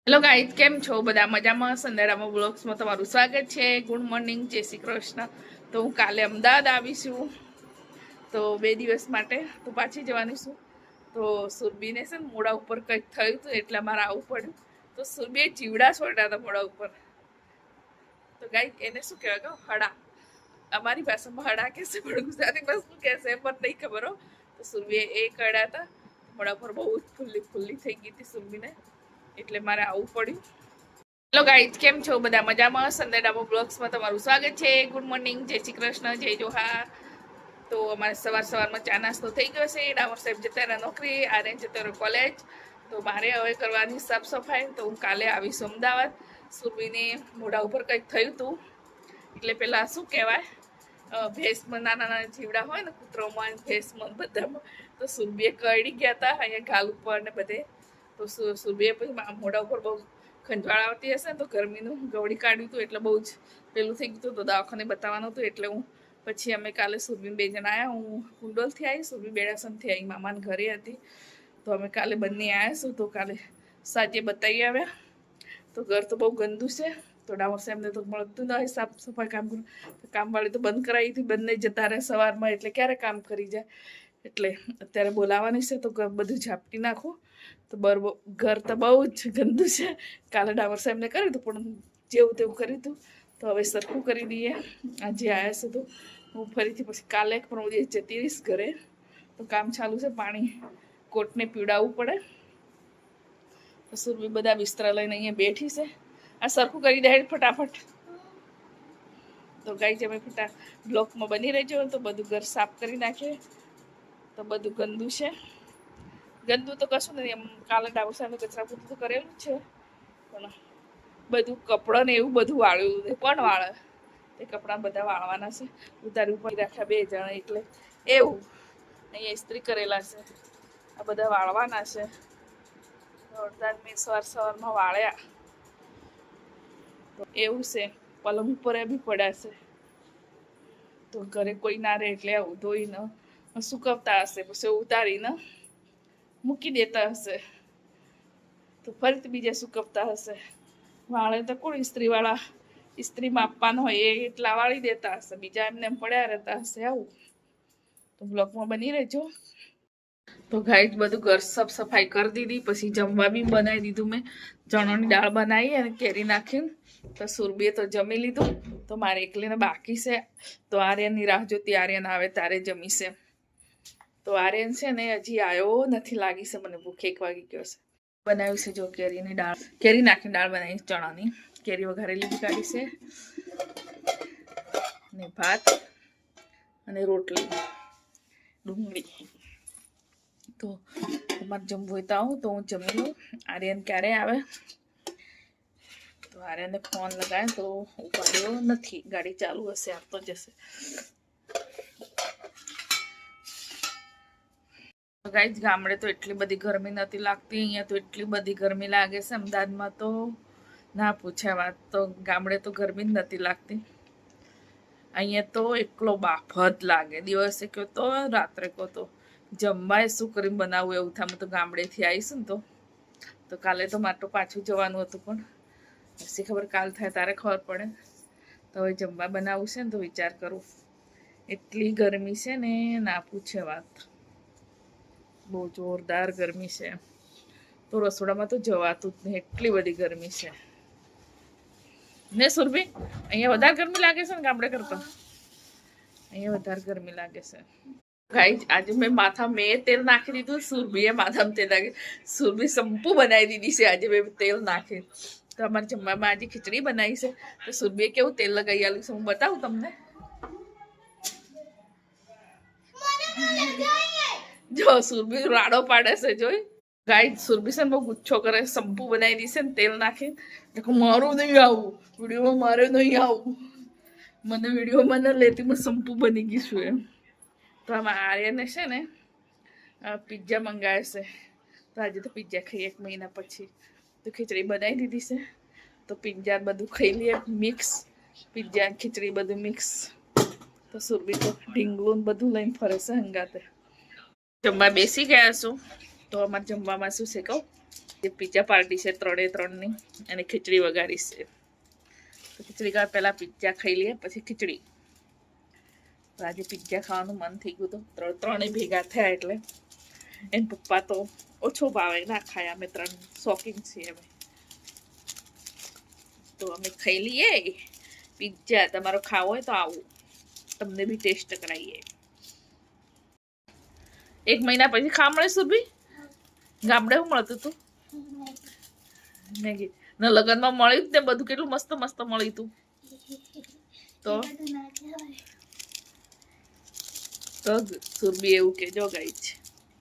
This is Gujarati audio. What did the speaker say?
હેલો ગાઈસ, કેમ છો બધા? મજામાં? સંદેડામાં બ્લોગ્સમાં તમારું સ્વાગત છે. ગુડ મોર્નિંગ, જય શ્રી કૃષ્ણ. તો હું કાલે અમદાવાદ આવીશું તો 2 દિવસ માટે તો પાછી જવાની છું. તો સુરભીને છે ને મોઢા ઉપર કંઈક થયું હતું એટલે મારે આવવું પડ્યું. તો સુરભીએ ચીવડા છોડ્યા હતા મોઢા ઉપર. તો ગાઈસ એને શું કહેવાય કે હડા, અમારી ભાષામાં હડા કહેશે, પણ ગુજરાતીમાં શું કહેશે એ પણ નહીં ખબર હો. તો સુરભીએ એ કર્યા હતા મોઢા ઉપર, બહુ જ ફુલ્લી થઈ ગઈ હતી સુરભીને, એટલે મારે આવવું પડ્યું. હેલો ગાઈઝ, કેમ છો બધા? મજામાં? સંદેડામાં બ્લોગ્સમાં તમારું સ્વાગત છે. ગુડ મોર્નિંગ, જય શ્રી કૃષ્ણ, જય જોહાર. તો અમારે સવારમાં ચા નાસ્તો થઈ ગયો છે. ડામોર સાહેબ જતા રહ્યા નોકરી, આર્યન જતો રહ્યો કોલેજ. તો મારે હવે કરવાની સાફ સફાઈ. તો હું કાલે આવીશ અમદાવાદ. સુરભીને મોઢા ઉપર કંઈક થયું હતું, એટલે પેલા શું કહેવાય, ભેંસમાં નાના નાના જીવડા હોય ને, કૂતરોમાં ભેંસમાં બધામાં. તો સુરભીએ કરડી ગયા હતા અહીંયા ગાલ ઉપર ને બધે. તો સુરભીએ પછી મોઢા ઉપર બહુ ખંજવાળ આવતી હશે ને, તો ગરમીનું ગવડી કાઢ્યું હતું એટલે બહુ જ પેલું થઈ ગયું. તો દવાખાને બતાવવાનું હતું, એટલે હું પછી અમે કાલે સુરભી 2 જણ આવ્યા. હું કુંડોલથી આવી, સુરભી બેડાસનથી આવી, મામાને ઘરે હતી. તો અમે કાલે બંને આવ્યા છું. તો કાલે સાંજે બતાવી આવ્યા. તો ઘર તો બહુ ગંદુ છે. તો ડામોર સાહેબને તો મળતું ન હોય સાફ સફાઈ કામ કરું. તો કામવાળી તો બંધ કરાવી હતી, બંને જતા રહે સવારમાં, એટલે ક્યારે કામ કરી જાય. એટલે અત્યારે બોલાવવાની છે તો બધું ઝાપટી નાખું. તો ઘર તો બહુ જ ગંદુ છે. કાલે ડામોર સાહેબને કર્યું હતું, પણ જેવું તેવું કર્યું હતું. તો હવે સરખું કરી દઈએ. આજે આવ્યા છે તો હું ફરીથી પછી કાલે પણ હું જતી રહીશ ઘરે. તો કામ ચાલુ છે, પાણી કોટને પીવડાવવું પડે. તો સુરભી બધા બિસ્તરા લઈને અહીંયા બેઠી છે. આ સરખું કરી દે ફટાફટ. તો ગાઈ તમે બ્લોકમાં બની રહેજો. તો બધું ઘર સાફ કરી નાખીએ. તો બધું ગંદુ છે. ગંદુ તો કશું નથી, એમ કાલે ડામોર સાહેબનું કચરા પૂરતું તો કરેલું જ છે, પણ બધું કપડાં ને એવું બધું વાળ્યું. કોણ વાળે? તે કપડાં બધા વાળવાના છે. ઉતારી ઉપર રાખ્યા 2 જણ, એટલે એવું. અહીંયા ઇસ્ત્રી કરેલા છે, આ બધા વાળવાના છે. અડધા મેં સવારમાં વાળ્યા. તો એવું છે. પલંગ ઉપર બી પડ્યા છે. તો ઘરે કોઈ ના રહે એટલે આવું ધોઈને સુકવતા હશે, પછી ઉતારીને મૂકી દેતા હશે. તો ફરીથી બીજા સુકવતા હશે. વાળે તો કોણ ઇસ્ત્રીવાળા, ઇસ્ત્રીમાં આપવાનું હોય એ એટલા વાળી દેતા હશે, બીજા એમને પડ્યા રહેતા હશે. આવું. તો બ્લોકમાં બની રહેજો. તો ગાઈસ બધું ઘર સાફ સફાઈ કરી દીધી. પછી જમવા બી બનાવી દીધું. મેં ચણાની દાળ બનાવી અને કેરી નાખીને. તો સુરભીએ તો જમી લીધું. તો મારે એકલીને બાકી છે. તો આર્યનની રાહ જોતી, આર્યન આવે ત્યારે જમીશે. તો આર્યન છે ને હજી આવ્યો નથી, લાગી છે મને ભૂખ, 1 વાગી ગયો છે. બનાવ્યું છે જો કેરીની દાળ, કેરી નાખીને દાળ બનાવી ચણાની. કેરી વઘારેલી કાઢી છે, ને ભાત અને રોટલી, ડુંગળી. તો તમારે જમવું હોય તો આવું, તો હું જમી લઉં. આર્યન ક્યારે આવે? તો આર્યનને ફોન લગાવે તો ઉપાડ્યો નથી. ગાડી ચાલુ હશે, આપતો જશે. ગાઈસ ગામડે તો એટલી બધી ગરમી નથી લાગતી, અહીંયા તો એટલી બધી ગરમી લાગે છે. અમદાવાદમાં તો ના પૂછ્યા વાત. તો ગામડે તો ગરમી જ નથી લાગતી. અહીંયા તો એકલો બાફ જ લાગે. દિવસે કહો તો રાત્રે કહો તો. જમવાય શું કરીને બનાવવું એવું થાય. તો ગામડેથી આવીશું ને તો કાલે તો મારે તો પાછું જવાનું હતું, પણ પછી ખબર કાલ થાય તારે ખબર પડે. તો હવે જમવા બનાવવું છે ને, તો વિચાર કરું. એટલી ગરમી છે ને, ના પૂછે વાત. બહુ જોરદાર ગરમી છે. તો રસોડામાં તો જવાતું જ નહીં, એટલી બધી ગરમી છે ને. સુરભી, અહીંયા વધારે ગરમી લાગે છે ને ગામડે કરતા? અહીંયા વધારે ગરમી લાગે છે. ગાઈસ આજે મેં તેલ નાખી દીધું. સુરભીએ માથામાં તેલ નાખી. સુરભી સંપુ બનાવી દીધી છે આજે મેં તેલ નાખી. તો અમારે જમવામાં આજે ખીચડી બનાવી છે. તો સુરભીએ કેવું તેલ લગાવી આવેલું છે, હું બતાવું તમને. જો સુરભી રાડો પાડે છે, જોઈ. ગાઈસ સુરભી છે ને બહુ ગુચ્છો કરે. સંપુ બનાવી દીધી છે ને તેલ નાખી. મારું નહીં આવું વિડીયોમાં, મારે નહીં આવું. મને વિડીયોમાં ન લેતી, મેં સંપુ બની ગઈ છું એમ. તો આમાં આર્યને છે ને પિઝા મંગાવે છે. તો આજે તો પિઝા ખાઈએ 1 મહિના પછી. તો ખીચડી બનાવી દીધી છે. તો પિઝા બધું ખાઈ લઈએ મિક્સ. પિઝા ખીચડી બધું મિક્સ. તો સુરભી તો ઢીંગલું બધું લઈને ફરે છે હંગાતે. જમવા બેસી ગયા છું. તો અમારે જમવામાં શું છે કહું? આજે પિઝા પાર્ટી છે 3-3ની અને ખીચડી વઘારી છે. તો ખીચડી ખાવા પહેલાં પિઝા ખાઈ લઈએ પછી ખીચડી. તો આજે પિઝા ખાવાનું મન થઈ ગયું તો ત્રણે ભેગા થયા એટલે એને પપ્પા તો ઓછો ભાવે ના ખાય, અમે 3 શોખીન છીએ અમે. તો અમે ખાઈ લઈએ પિઝા. તમારો ખાવો હોય તો આવું, તમને બી ટેસ્ટ કરાવીએ. 1 મહિના પછી ખાવા મળે સુરભી? ગામડે શું મળતું હતું? મેગી ને લગ્નમાં મળ્યું ને બધું, કેટલું મસ્ત મસ્ત મળ્યું હતું. તો સુરભી એવું કે જો ગાઈ છે